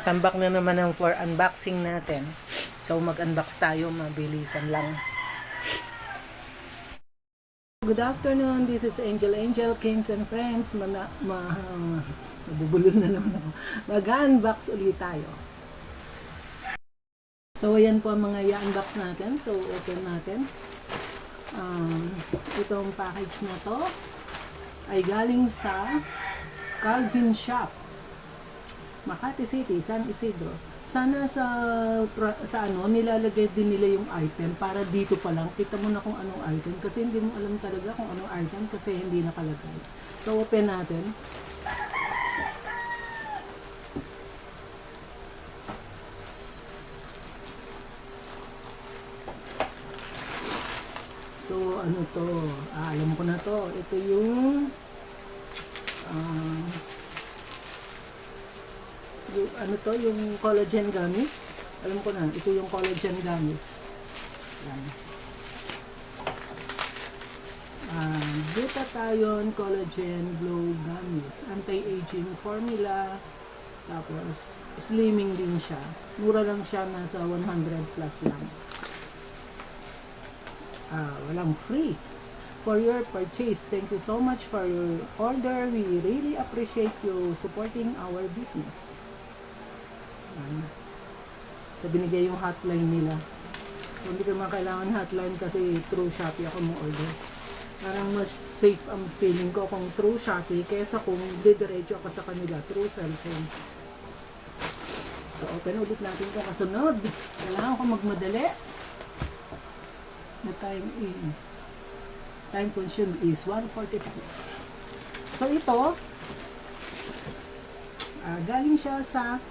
Tambak na naman ang for unboxing natin. So mag-unbox tayo, mabilisan lang. Good afternoon, this is Angel Kings and Friends. Nabubulol na naman ako. Mag-unbox ulit tayo. So ayan po ang mga i-unbox natin. So open natin. Itong package na to ay galing sa Calvin Shop, Makati City, San Isidro. Sana sa nilalagay din nila yung item para dito pa lang kita mo na kung anong item, kasi hindi mo alam talaga kung anong item kasi hindi nakalagay. So open natin. So ano to? Alam ko na to. Ito yung yung collagen gummies. Alam ko na, ito yung collagen gummies. Yan. Glutathione collagen glow gummies. Anti-aging formula. Tapos, slimming din siya. Mura lang siya, nasa 100 plus lang. Walang free. For your purchase, thank you so much for your order. We really appreciate you supporting our business. So binigay yung hotline nila. So hindi ko naman kailangan hotline kasi through Shopee ako mo order. Parang mas safe ang feeling ko kung through Shopee kaysa kung didiretso ako sa kanila through cellphone. So open ulit natin ito kasunod. Kailangan ko magmadali. The time consumed is 1:45. So ito, galing siya sa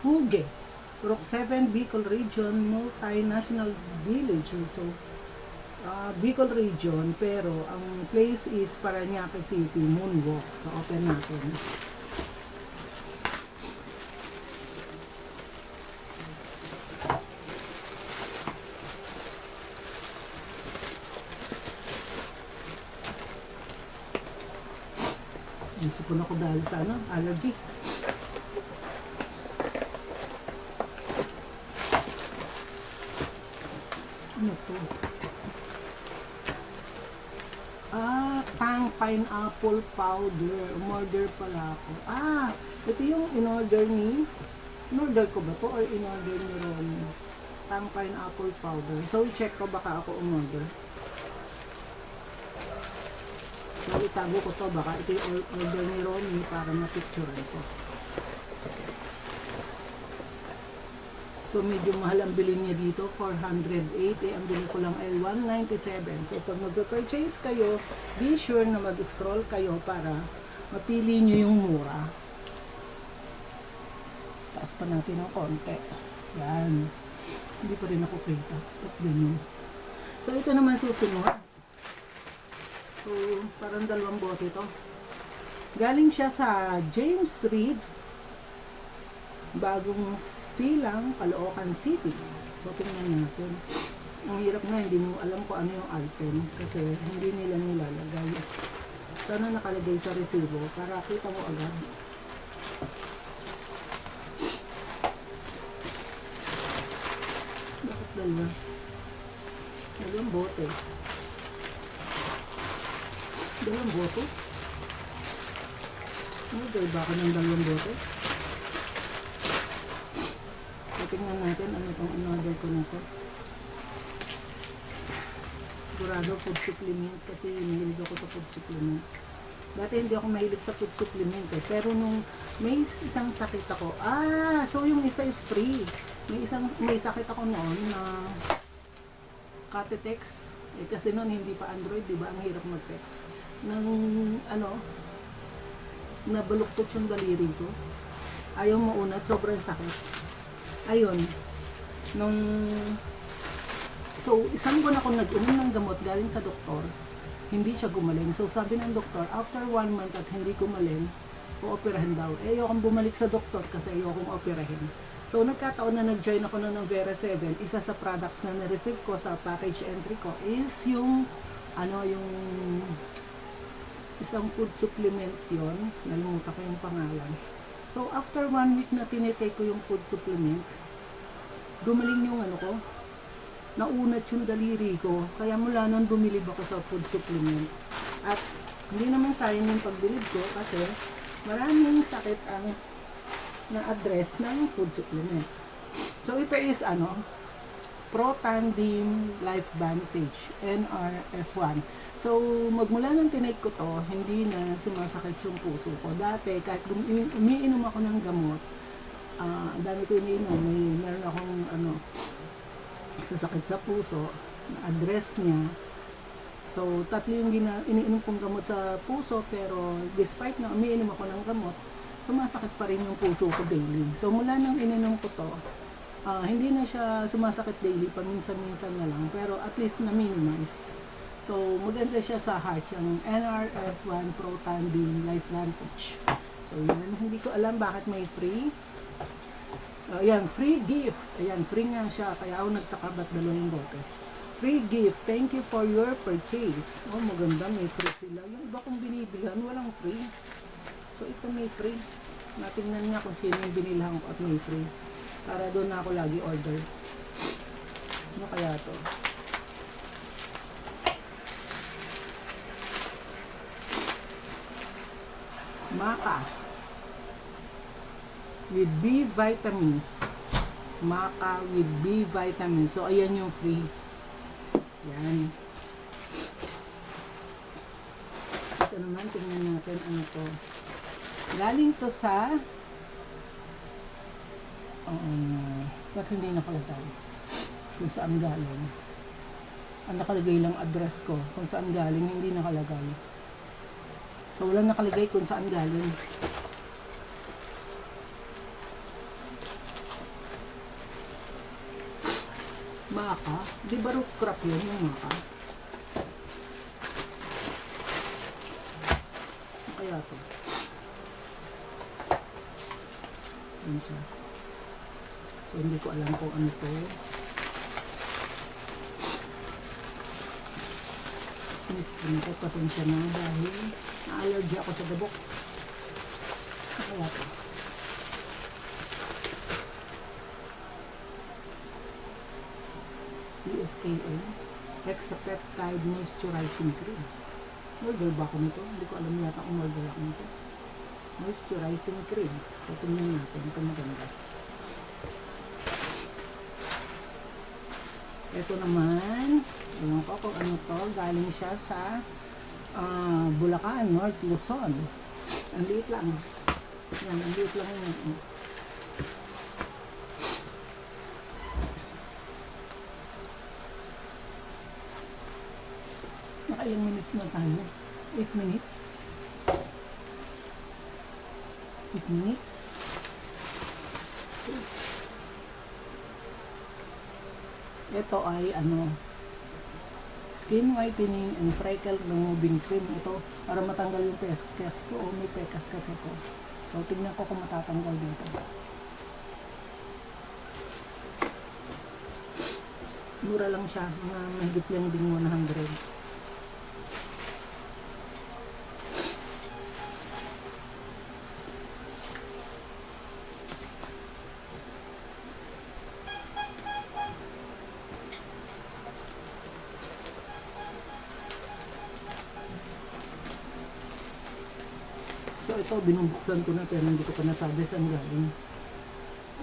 Huge, Rock 7 Bicol Region Multinational Village. So Bicol Region, pero ang place is Parañaque City, Moonwalk. So open natin. Isipon ako dahil sa allergy. Ano to? Tang pineapple powder. Umorder pala ako. Ito yung in-order ko ba to or in-order ni Ron? Tang pineapple powder. So, i-check ko baka ako umorder. So, itago ko to, baka ito yung order ni Romy para ma-picturean ko. So, medyo mahal ang bilhin niya dito, 408. Ang bilhin ko lang ay 197. So, pag mag-purchase kayo, be sure na mag-scroll kayo para mapili nyo yung mura. Taas pa natin ng konti. Yan. Hindi pa rin ako kita. So, ito naman susunod. So, parang dalawang bote ito. Galing siya sa James Reed, Bagong Silang, Caloocan City. So, tingnan natin. Ang hirap na, hindi mo alam kung ano yung item kasi hindi nila nilalagay. Sana nakalagay sa resibo para kita mo agad. Bakit dalawa? Dalawang bote. Dalawang bote? Order ba ako ng dalawang bote? So, tingnan natin ano itong in-order ko na ito. Sigurado food supplement kasi mahilig ako sa food supplement. Dati hindi ako mahilig sa food supplement eh. Pero nung may isang sakit ako, so yung isa is free. May sakit ako noon na Catetex. Kasi noon hindi pa Android, di ba? Ang hirap mag-text. Nabaluktot yung daliri ko. Ayaw maunat, sobrang sakit. Ayun. So, isang buwan ako nag-unom ng gamot galing sa doktor. Hindi siya gumaling. So, sabi ng doktor, after 1 month at hindi gumaling, o-operahin daw. Ayokong bumalik sa doktor kasi ayokong operahin. So, nagkataon na nag-join ako ng Vera 7. Isa sa products na na-receive ko sa package entry ko is yung isang food supplement yon. Nalimutan ko yung pangalan. So, after 1 week na tinitake ko yung food supplement, gumaling yung ano ko, naunat yung daliri ko. Kaya mula nun bumilib ako sa food supplement. At hindi naman sayang yung pagbilib ko kasi maraming sakit ang na-address ng food supplement. So, ito is Protandim Life Vantage, NRF1. So, magmula nang tinake ko to, hindi na sumasakit yung puso ko. Dati, kahit umiinom ako ng gamot, ang dami ko iniinom, meron akong sasakit sa puso, na-address niya. So, tatlo yung iniinom kong gamot sa puso, pero despite na umiinom ako ng gamot, sumasakit pa rin yung puso ko daily. So, mula nang ininom ko to, hindi na siya sumasakit daily, paminsan-minsan na lang, pero at least na-minimize. So, maganda siya sa heart, yung NRF1 Protandim Life Vantage. So, yan. Hindi ko alam bakit may free. Ayan, free gift. Ayan, free nga siya. Kaya ako nagtaka ba't dalawang bote. Free gift. Thank you for your purchase. Oh, maganda. May free sila. Yung iba kong binibilhan, walang free. So, ito may free. Natingnan niya kung sino yung binilhan ko at may free. Para doon na ako lagi order. Ano kaya to? Maca with B vitamins. Maca with B vitamins. So, ayan yung free. Yan. Ito naman, tingnan natin ano to. Galing to sa ba't hindi nakalagay kung saan galing. Ang nakalagay lang address ko. Kung saan galing, hindi nakalagay. So, walang nakalagay kung saan galing. Maca? Di ba root crop yun yung maca? Ano kaya to? Ano siya? So, hindi ko alam kung ano to. Sinisipin ko, pasensya na dahil na-allergy ako sa dabok. Kaya to. PSKA Hexapeptide Moisturizing Cream. Order ba ako nito? Hindi ko alam yata kung order ako nito. Moisturizing Cream. So, tingnan natin. Ito maganda. Ito naman, ewan ko kung ano to, galing siya sa Bulacan, North Luzon. Ang liit lang. Yan, ang liit lang yun. Nakailang minutes na tayo? 8 minutes. 8 minutes. Ito ay skin whitening and freckle removing cream. Ito para matanggal yung pekas ko. O may pekas kasi ko. So tignan ko kung matatanggal dito. Mura lang siya, mga mahigit lang din 100. So ito, binubuksan ko na pero hindi ko pa nasabi saan galing.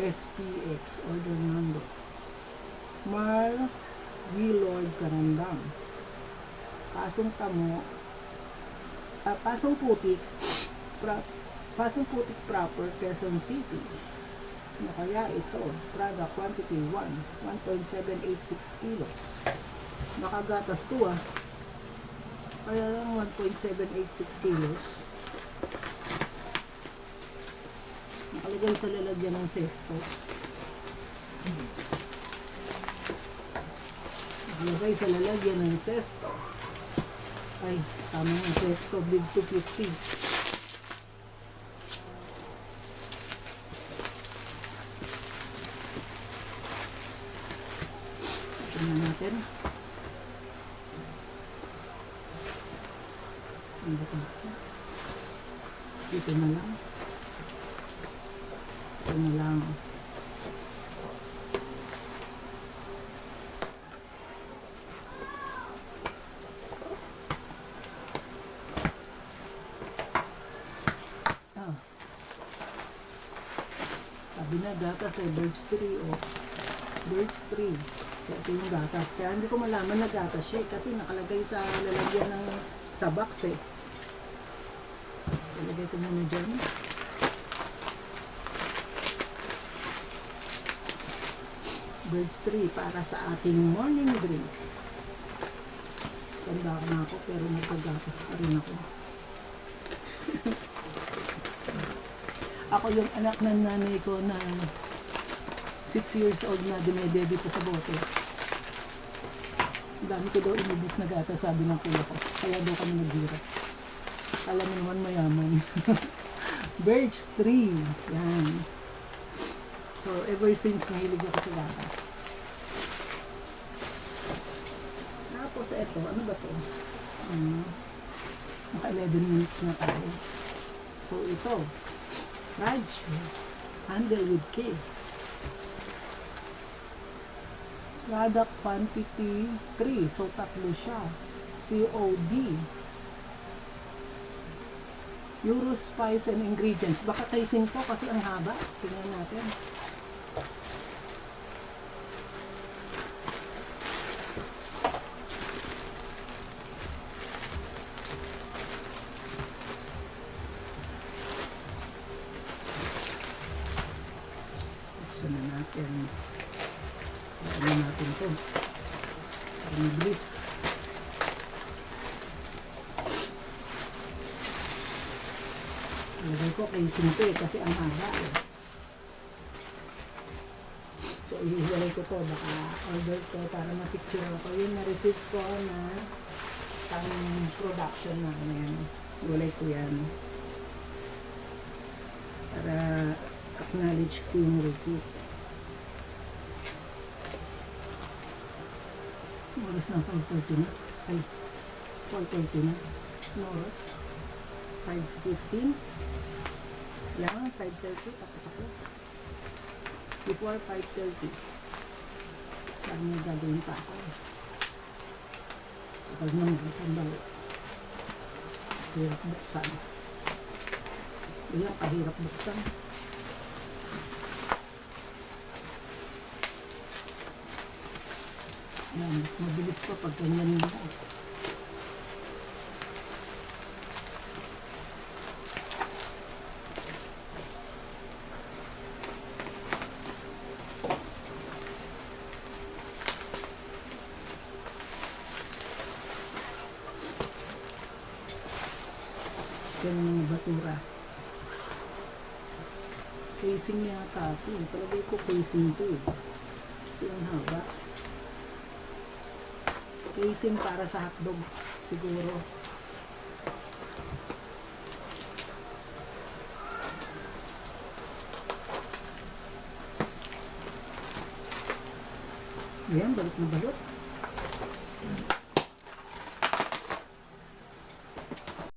SPX, order number. Mar Willord Karandang. Pasong Tamo. Pasong Putik. Pasong Putik proper, Quezon City. Ano kaya ito? Product quantity 1.786 kilos. Nakagatas to Kaya lang 1.786 kilos. Nakalagay sa lalagyan ng sesto. Nakalagay sa lalagyan ng sesto. Ay, tama yung sesto. Big 250. Tingnan natin. Ang buksa. Dito na lang. Ito na lang. Ah. Sabi na gatas ay birch tree o birch tree. So ito yung gatas. Kaya hindi ko malaman na gatas siya kasi nakalagay sa lalagyan ng sa box eh. So lagay ko muna dyan. Birch tree para sa ating morning drink. Tanda ko na ako pero nagkagatas pa rin ako. Ako yung anak ng nanay ko na 6 years old na dumedede pa sa bote. Dami ko daw inubos na gatas, sabi ng kuya ko. Kaya daw kami naghirap. Alam mo naman mayaman. Birch tree. Yan. So, ever since mahilig ako sa gatas. Tapos, eto. Ano ba to? Naka 11 minutes na tayo. So, ito. Fudge. Handle with cake. Product quantity 3. So, tatlo siya. COD. Euro spice and ingredients. Baka tasting po kasi ang haba. Tingnan natin. Buksan na natin. Ano natin ito. Para mabilis. Lagay ko kay simple kasi ang haba eh. So ihiwalay ko to. Baka order ko para ma-picture ako. Yung na-receive ko na pang production namin. Ihiwalay ko yan. Para acknowledge ko yung receipt. Oras na 5:30 na. Ay, 4:30 na. Ano oras? 5:15. Yan, 5:30. Tapos ako. Before 5:30. Parang may gagawin pa ako. Kapag naman, sandali. Hirap buksan. Ayan, kahirap buksan. Yan, mas mabilis pa pag ganyan mo. Yan ang mga basura. Casing yata ito. Palagay ko casing ito. Kasi ang haba. Casing para sa hotdog siguro. Ayan, balot na balot.